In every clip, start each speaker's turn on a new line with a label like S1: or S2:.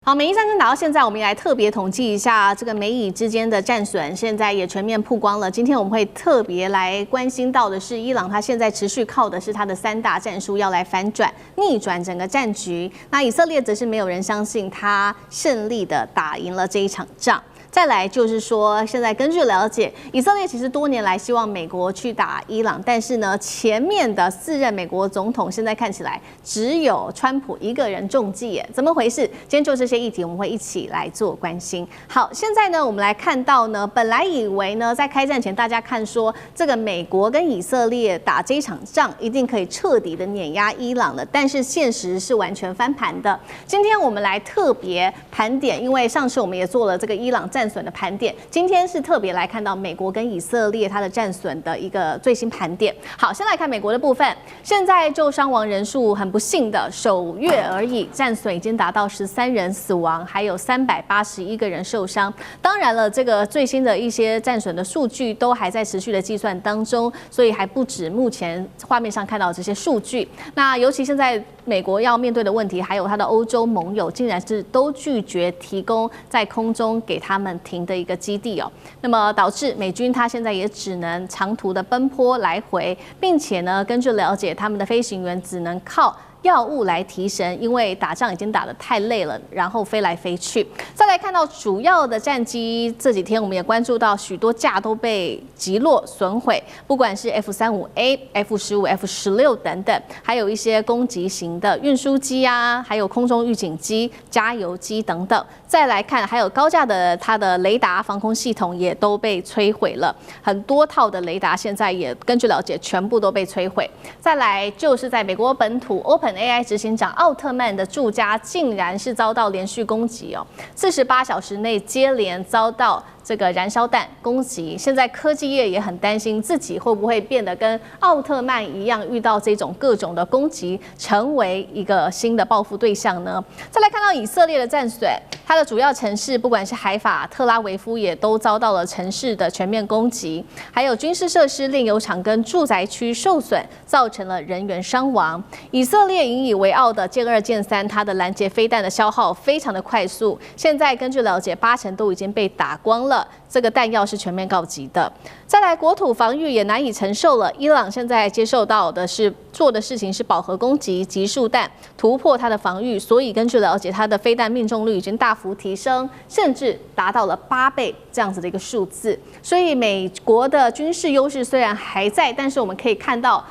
S1: 好，美伊戰爭打到現在，我們也來特別統計一下這個美以之間的戰損，現在也全面曝光了。今天我們會特別來關心到的是，伊朗它現在持續靠的是它的3大戰術要來反轉、逆轉整個戰局。那以色列則是沒有人相信它勝利的打贏了這一場仗。再來就是說，現在根據了解，以色列其實多年來希望美國去打伊朗，但是呢，前面的4任美國總統現在看起來只有川普一個人中計耶，怎麼回事？今天就這些議題，我們會一起來做關心。好，現在呢，我們來看到呢，本來以為呢，在開戰前大家看說，這個美國跟以色列打這一場仗一定可以徹底的碾壓伊朗了，但是現實是完全翻盤的。今天我們來特別盤點，因為上次我們也做了這個伊朗戰損的盤點，今天是特別來看到美國跟以色列它的戰損的一個最新盤點。好，先來看美國的部分，現在就傷亡人數很不幸的首月而已，戰損已經達到13人死亡，還有381個人受傷。當然了，這個最新的一些戰損的數據都還在持續的計算當中，所以還不止目前畫面上看到的這些數據。那尤其現在美國要面對的問題，還有它的歐洲盟友竟然是都拒絕提供在空中給他們停的一個基地哦，那麼導致美軍他現在也只能長途的奔波來回，並且呢，根據了解，他們的飛行員只能靠藥物來提神，因為打仗已經打得太累了，然後飛來飛去。再來看到主要的戰機，這幾天我們也關注到許多架都被擊落損毀，不管是 F-35A、F-15、F-16等等，還有一些攻擊型的運輸機啊，還有空中預警機、加油機等等。再來看，還有高架的它的雷達防空系統也都被摧毀了，很多套的雷達現在也根據了解全部都被摧毀。再來就是在美國本土 OpenAI 執行長奧特曼的住家竟然是遭到連續攻擊哦，48小時內接連遭到這個燃燒彈攻擊。現在科技業也很擔心自己會不會變得跟奧特曼一樣，遇到這種各種的攻擊，成為一個新的報復對象呢？再來看到以色列的戰損，它的主要城市不管是海法、特拉維夫也都遭到了城市的全面攻擊，還有軍事設施、煉油廠跟住宅區受損，造成了人員傷亡。以色列引以為傲的劍2、劍3，它的攔截飛彈的消耗非常的快速，現在根據了解，80%都已經被打光了。這個彈藥是全面告急的。再來，國土防禦也難以承受了。伊朗現在接受到的是做的事情是飽和攻擊、集束彈，突破它的防禦，所以根據了解，它的飛彈命中率已經大幅提升，甚至達到了8倍這樣子的一個數字。所以美國的軍事優勢雖然還在，但是我們可以看到，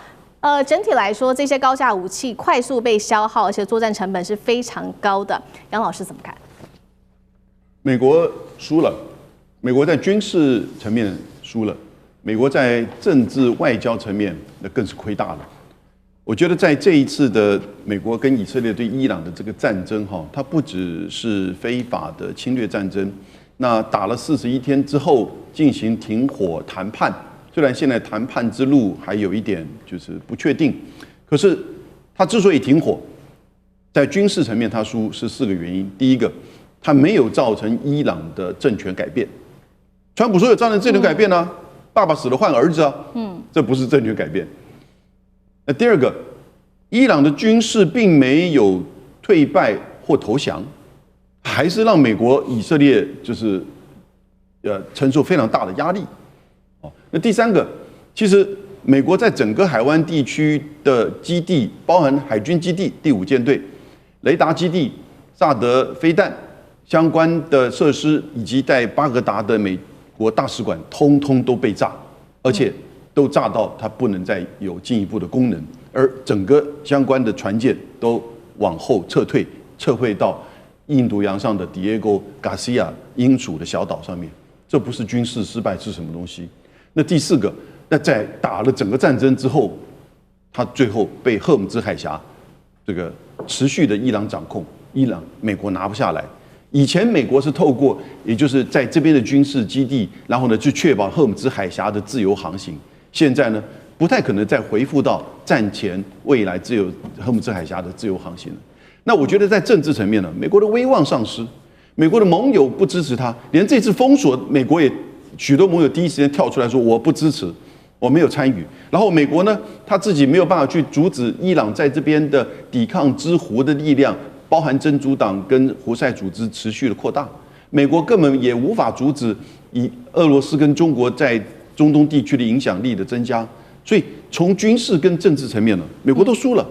S1: 整體來說，這些高價武器快速被消耗，而且作戰成本是非常高的。楊老師怎麼看？
S2: 美國輸了。美國在軍事層面輸了，美國在政治外交層面那更是虧大了。我覺得在這一次的美國跟以色列對伊朗的這個戰爭，它不只是非法的侵略戰爭。那打了41天之後進行停火談判，雖然現在談判之路還有一點就是不確定，可是它之所以停火，在軍事層面它輸是4個原因。第一個，它沒有造成伊朗的政權改變。川普說有造成政權改變啊，爸爸死了換兒子啊，這不是政權改變。那第二個，伊朗的軍事並沒有退敗或投降，還是讓美國、以色列就是承受非常大的壓力。那第三個，其實美國在整個海灣地區的基地，包含海軍基地第5艦隊、雷達基地、薩德飛彈相關的設施，以及在巴格達的美國大使館通通都被炸，而且都炸到它不能再有進一步的功能，而整個相關的船艦都往後撤退到印度洋上的 Diego Garcia 英属的小島上面。這不是軍事失敗是什麼東西？那第4個，那在打了整個戰爭之後，他最後被荷姆茲海峽這個持續的伊朗掌控，美國拿不下來。以前美國是透過，也就是在這邊的軍事基地，然後呢去確保荷姆茲海峽的自由航行。現在呢，不太可能再回復到戰前未來荷姆茲海峽的自由航行了。那我覺得在政治層面呢，美國的威望喪失，美國的盟友不支持他，連這次封鎖，美國也許多盟友第一時間跳出來說我不支持，我沒有參與。然後美國呢，他自己沒有辦法去阻止伊朗在這邊的抵抗之湖的力量。包含真主黨跟胡塞組織持續的擴大，美國根本也無法阻止以俄羅斯跟中國在中東地区的影響力的增加，所以從軍事跟政治層面呢，美國都輸了。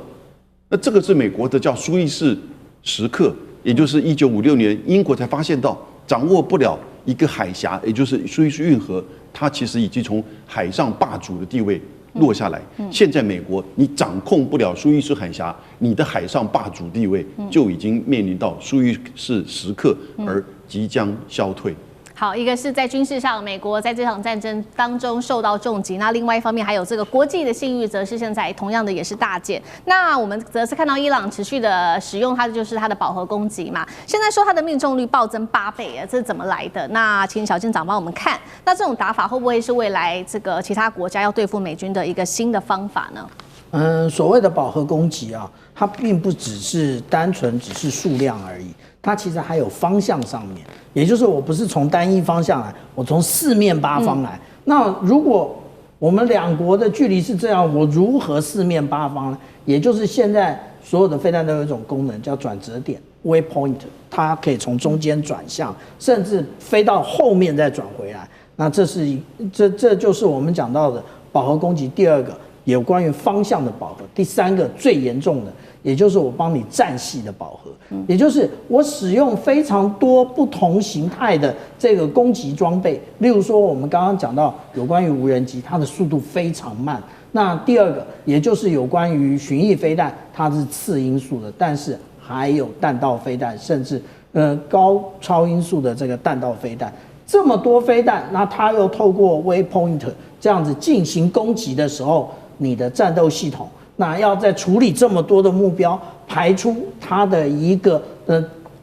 S2: 那這個是美國的叫蘇伊士時刻，也就是1956年英國才發現到掌握不了一個海峽，也就是蘇伊士運河，它其實已經從海上霸主的地位落下來。現在美國你掌控不了蘇伊士海峽，你的海上霸主地位就已經面臨到蘇伊士時刻而即將消退。
S1: 好，一個是在軍事上，美國在這場戰爭當中受到重擊，那另外一方面還有這個國際的信譽，則是現在同樣的也是大減。那我們則是看到伊朗持續的使用它的就是它的飽和攻擊嘛，現在說它的命中率暴增8倍啊，這是怎麼來的？那請小艦長幫我們看，那這種打法會不會是未來這個其他國家要對付美軍的一個新的方法呢？
S3: 所謂的飽和攻擊啊，它並不只是單純只是數量而已，它其實還有方向上面，也就是我不是從單一方向來，我從四面八方来。那如果我們两國的距離是這樣，我如何四面八方呢？也就是现在所有的飛彈都有一種功能叫轉折點 （waypoint）， 它可以從中間轉向，甚至飛到後面再轉回來。那這就是我們講到的飽和攻擊第二個。有關於方向的飽和，第三個最嚴重的，也就是我幫你戰系的飽和，也就是我使用非常多不同形態的這個攻擊裝備，例如說我們剛剛講到有關於無人機，它的速度非常慢。那第二個，也就是有關於巡弋飛彈，它是次音速的，但是還有彈道飛彈，甚至高超音速的這個彈道飛彈，這麼多飛彈，那它又透過 waypoint 這樣子進行攻擊的時候，你的戰鬥系統，那要在處理這麼多的目標，排出它的一個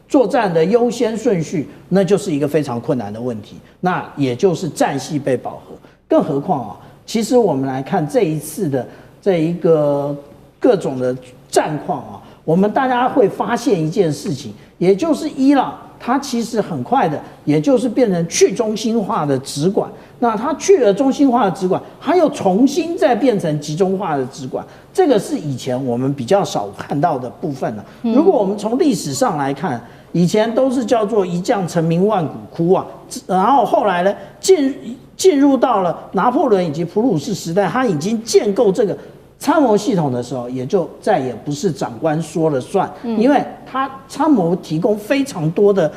S3: 作戰的優先順序，那就是一個非常困難的問題。那也就是戰系被飽和，更何況啊，其實我們來看這一次的這一個各種的戰況啊，我們大家會發現一件事情，也就是伊朗它其實很快的，也就是變成去中心化的直管。那它去了中心化的直管，它又重新再變成集中化的直管，這個是以前我們比較少看到的部分了。如果我們從歷史上來看，以前都是叫做一將成名萬骨枯啊，然後後來呢進入到了拿破崙以及普魯士時代，他已經建構這個參謀系統的時候，也就再也不是長官說了算，因為他參謀提供非常多的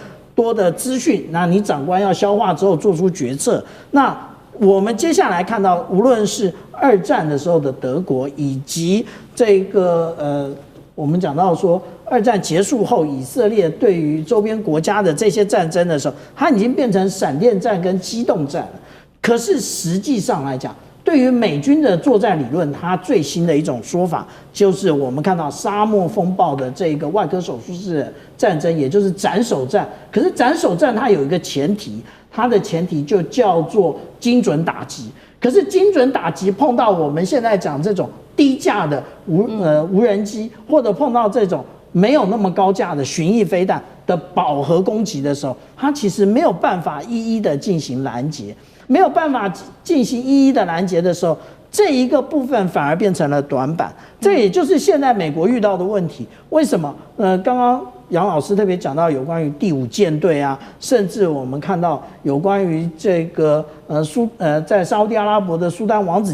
S3: 資訊，那你長官要消化之後做出決策。那我們接下來看到，無論是二戰的時候的德國，以及這個我們講到說二戰結束後以色列對於周邊國家的這些戰爭的時候，它已經變成閃電戰跟機動戰了。可是實際上來講，對於美軍的作戰理論，它最新的一種說法就是我們看到沙漠風暴的這個外科手術室的戰爭，也就是斬首戰。可是斬首戰它有一個前提，它的前提就叫做精準打擊。可是精準打擊碰到我們現在講這種低價的無人機，或者碰到這種沒有那麼高價的巡弋飛彈的飽和攻擊的時候，它其實沒有辦法一一的進行攔截。沒有辦法進行一一的攔截的時候，這一個部分反而變成了短板。這也就是現在美國遇到的問題。為什麼？剛剛楊老師特別講到有關於第5艦隊啊，甚至我們看到有關於這個在沙烏地阿拉伯的蘇丹王子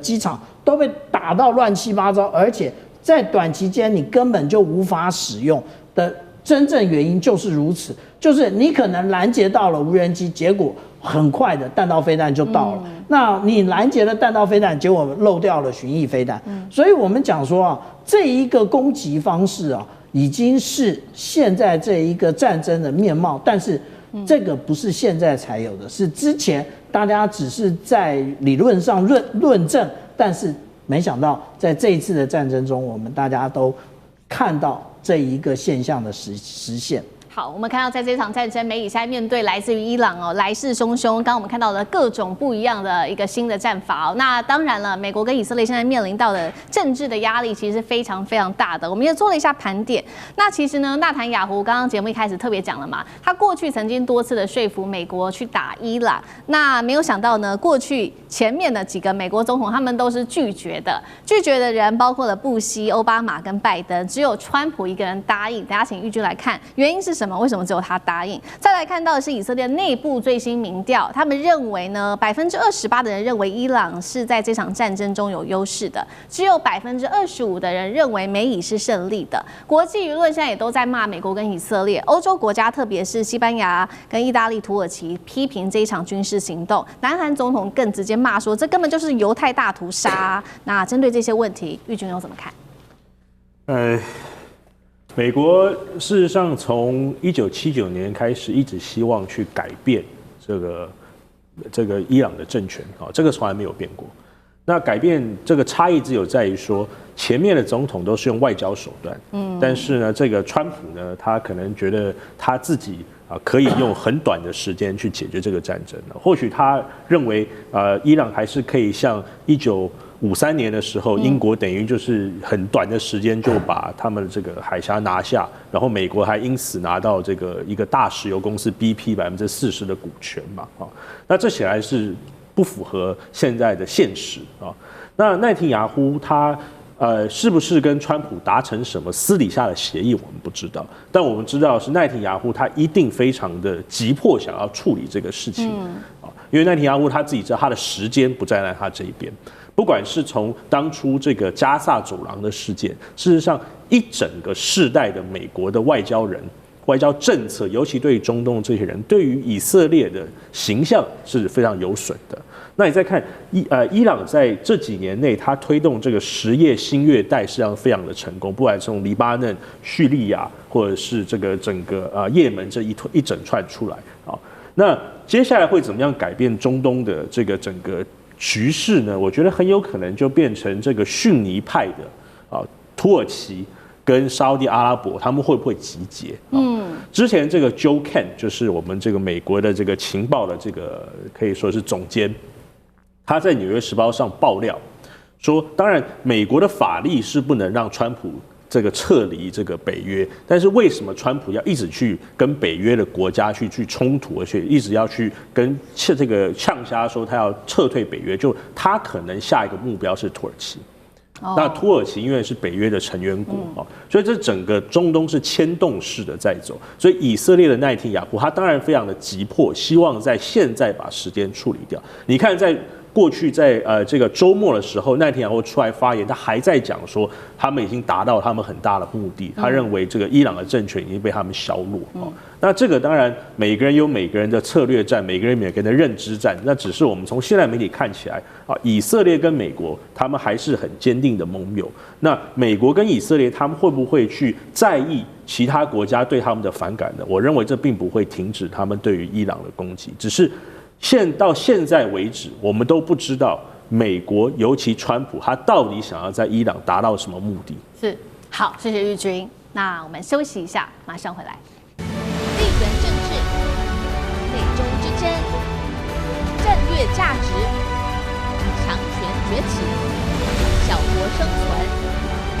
S3: 機場都被打到亂七八糟，而且在短期間你根本就無法使用的真正原因就是如此，就是你可能攔截到了無人機，結果很快的彈道飛彈就到了。那你攔截了彈道飛彈，結果漏掉了巡弋飛彈。所以我們講說啊，這一個攻擊方式啊，已經是現在這一個戰爭的面貌。但是這個不是現在才有的，是之前大家只是在理論上論證，但是沒想到在這一次的戰爭中，我們大家都看到這一個現象的實現。
S1: 好，我們看到在這場戰爭，美以現在面對來自於伊朗來勢洶洶。剛剛我們看到了各種不一樣的一個新的戰法那當然了，美國跟以色列現在面臨到的政治的壓力其實是非常非常大的。我們也做了一下盤點。那其實呢，納坦雅胡剛剛節目一開始特別講了嘛，他過去曾經多次的說服美國去打伊朗。那沒有想到呢，過去前面的幾個美國總統他們都是拒絕的。拒絕的人包括了布希、奧巴馬跟拜登，只有川普一個人答應。大家請玉君來看原因是什麼？為什麼只有他答應？再來看到的是以色列內部最新民調，他們認為呢，28%的人認為伊朗是在這場戰爭中有優勢的，只有25%的人認為美以是勝利的。國際輿論現在也都在罵美國跟以色列，歐洲國家特別是西班牙跟意大利、土耳其批評這一場軍事行動，南韓總統更直接罵說這根本就是猶太大屠殺。那針對這些問題，玉君又怎麼看？
S4: 美國事實上從1979年開始一直希望去改变這個伊朗的政權這個從來沒有變過。那改变這個差異只有在於說，前面的總統都是用外交手段，但是呢，這個川普呢，他可能覺得他自己可以用很短的時間去解決這個戰爭。或許他認為伊朗還是可以像1953年的時候，英國等於就是很短的時間就把他們這個海峽拿下，然後美國還因此拿到這個一個大石油公司 BP 40%的股權嘛那這顯然是不符合現在的現實那奈廷雅胡他是不是跟川普達成什麼私底下的協議，我們不知道。但我們知道是奈廷雅胡他一定非常的急迫想要處理這個事情因為奈廷雅胡他自己知道他的時間不站在他這一邊。不管是從當初這個加薩走廊的事件，事實上一整個世代的美國的外交人、外交政策，尤其对於中東這些人，對於以色列的形象是非常有損的。那你再看伊朗在這幾年內，他推動這個什葉新月帶實際上非常的成功，不管從黎巴嫩、敘利亞，或者是這個整個也門這一整串出來那接下來會怎麼樣改變中東的這個整個局勢呢？我覺得很有可能就變成這個遜尼派的土耳其跟沙烏地阿拉伯，他們會不會集結？之前這個 Joe Kent 就是我們這個美國的這個情報的這個可以說是總監，他在《紐約時報》上爆料說，當然美國的法律是不能讓川普這個撤離這個北約，但是為什麼川普要一直去跟北約的國家去衝突，而且一直要去跟這個嗆瞎說他要撤退北約，就他可能下一個目標是土耳其。那土耳其因為是北約的成員國所以這整個中東是牽動式的在走。所以以色列的奈廷雅胡他當然非常的急迫，希望在現在把時間處理掉。你看在過去在這個週末的時候，奈廷雅胡出來發言，他還在講說他們已經達到他們很大的目的，他認為這個伊朗的政權已經被他們削弱那這個當然每個人有每個人的策略戰，每個人的認知戰，那只是我們從現在媒體看起來以色列跟美國他們還是很堅定的盟友。那美國跟以色列他們會不會去在意其他國家對他們的反感呢？我認為這並不会停止他們對於伊朗的攻擊，只是到現在為止，我們都不知道美國，尤其川普，他到底想要在伊朗達到什麼目的？
S1: 是，好，謝謝玉君。那我們休息一下，馬上回来。
S5: 地緣政治、美中之爭、戰略價值、強權崛起、小國生存，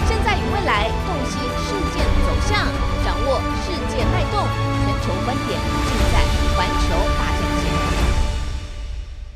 S5: 現在與未來洞悉事件走向，掌握世界脈動，全球觀點盡在環球。